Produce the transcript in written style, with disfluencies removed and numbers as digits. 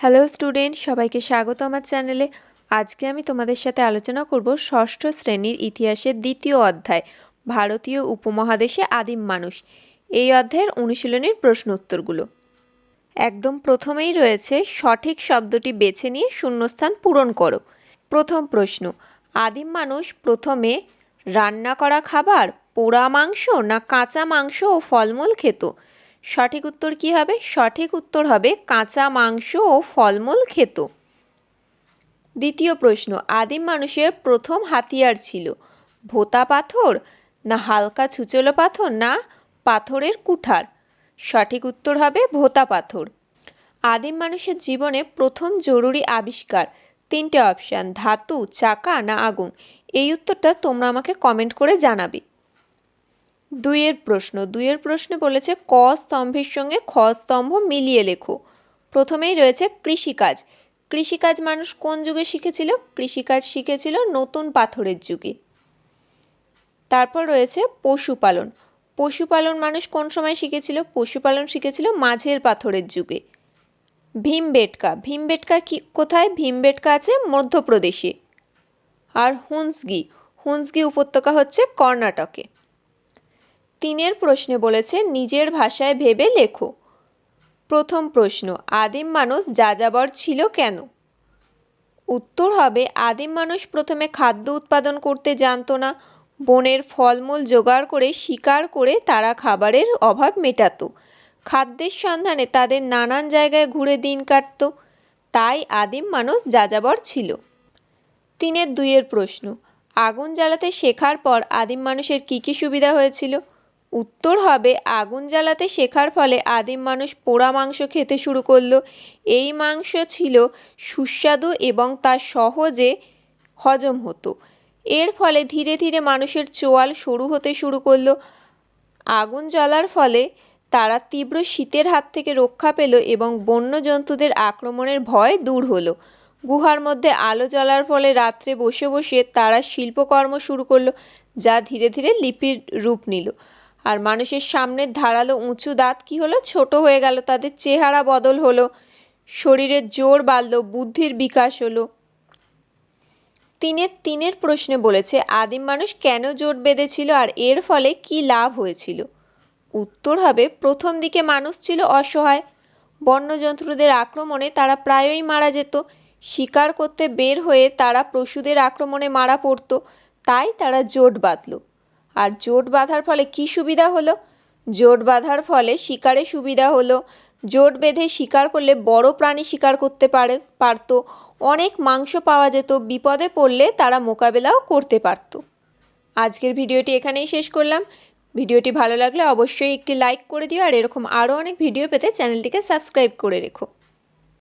Hello student, সবাইকে স্বাগত আমার চ্যানেলে। আজকে আমি তোমাদের সাথে আলোচনা করব ষষ্ঠ শ্রেণীর ইতিহাসের দ্বিতীয় অধ্যায় ভারতীয় উপমহাদেশে আদিম মানুষ। এই অধ্যায়ের অনুশীলনীর প্রশ্ন উত্তরগুলো। একদম প্রথমেই রয়েছে সঠিক শব্দটি বেছে নিয়ে শূন্যস্থান পূরণ করো। প্রথম প্রশ্ন, আদিম মানুষ প্রথমে রান্না করা খাবার, পোড়া মাংস না কাঁচা মাংস ও ফলমূল খেত? সঠিক উত্তর কী হবে? সঠিক উত্তর হবে কাঁচা মাংস ও ফলমূল খেত। দ্বিতীয় প্রশ্ন, আদিম মানুষের প্রথম হাতিয়ার ছিল ভোঁতা পাথর না হালকা ছুচলো পাথর না পাথরের কুঠার? সঠিক উত্তর হবে ভোঁতা পাথর। আদিম মানুষের জীবনে প্রথম জরুরি আবিষ্কার, তিনটে অপশান, ধাতু, চাকা না আগুন? এই উত্তরটা তোমরা আমাকে কমেন্ট করে জানাবে। দুইয়ের প্রশ্নে বলেছে ক স্তম্ভের সঙ্গে খ স্তম্ভ মিলিয়ে লেখো। প্রথমেই রয়েছে কৃষিকাজ। কৃষিকাজ মানুষ কোন যুগে শিখেছিল? কৃষিকাজ শিখেছিল নতুন পাথরের যুগে। তারপর রয়েছে পশুপালন। পশুপালন মানুষ কোন সময় শিখেছিল? পশুপালন শিখেছিল মাঝের পাথরের যুগে। ভীমবেটকা। ভীমবেটকা কি কোথায়? ভীমবেটকা আছে মধ্যপ্রদেশে। আর হুঁসগি উপত্যকা হচ্ছে কর্ণাটকে। তিনের প্রশ্নে বলেছে নিজের ভাষায় ভেবে লেখো। প্রথম প্রশ্ন, আদিম মানুষ যাযাবর ছিল কেন? উত্তর হবে আদিম মানুষ প্রথমে খাদ্য উৎপাদন করতে জানতো না। বনের ফলমূল জোগাড় করে শিকার করে তারা খাবারের অভাব মেটাতো। খাদ্যের সন্ধানে তাদের নানান জায়গায় ঘুরে দিন কাটত, তাই আদিম মানুষ যাযাবর ছিল। দুইয়ের প্রশ্ন, আগুন জ্বালাতে শেখার পর আদিম মানুষের কী কী সুবিধা হয়েছিল? উত্তর হবে আগুন জ্বালাতে শেখার ফলে আদিম মানুষ পোড়া মাংস খেতে শুরু করলো। এই মাংস ছিল সুস্বাদু এবং তা সহজে হজম হতো। এর ফলে ধীরে ধীরে মানুষের চোয়াল সরু হতে শুরু করলো। আগুন জ্বলার ফলে তারা তীব্র শীতের হাত থেকে রক্ষা পেল এবং বন্য জন্তুদের আক্রমণের ভয় দূর হলো। গুহার মধ্যে আলো জ্বলার ফলে রাত্রে বসে বসে তারা শিল্পকর্ম শুরু করলো, যা ধীরে ধীরে লিপির রূপ নিল। আর মানুষের সামনের ধারালো উঁচু দাঁত কী হলো? ছোট হয়ে গেল, তাদের চেহারা বদল হলো, শরীরের জোর বাড়ল, বুদ্ধির বিকাশ হলো। তিনের প্রশ্নে বলেছে আদিম মানুষ কেন জোট বেঁধেছিল আর এর ফলে কি লাভ হয়েছিল? উত্তর হবে প্রথম দিকে মানুষ ছিল অসহায়। বন্যজন্তুদের আক্রমণে তারা প্রায়ই মারা যেত। শিকার করতে বের হয়ে তারা পশুদের আক্রমণে মারা পড়ত, তাই তারা জোট বাঁধল। আর জোট বাঁধার ফলে কি সুবিধা হলো? জোট বাঁধার ফলে শিকারে সুবিধা হলো। জোট বেঁধে শিকার করলে বড় প্রাণী শিকার করতে পারত, অনেক মাংস পাওয়া যেত, বিপদে পড়লে তারা মোকাবেলাও করতে পারত। আজকের ভিডিওটি এখানেই শেষ করলাম। ভিডিওটি ভালো লাগলে অবশ্যই একটি লাইক করে দিও আর এরকম আরও অনেক ভিডিও পেতে চ্যানেলটিকে সাবস্ক্রাইব করে রেখো।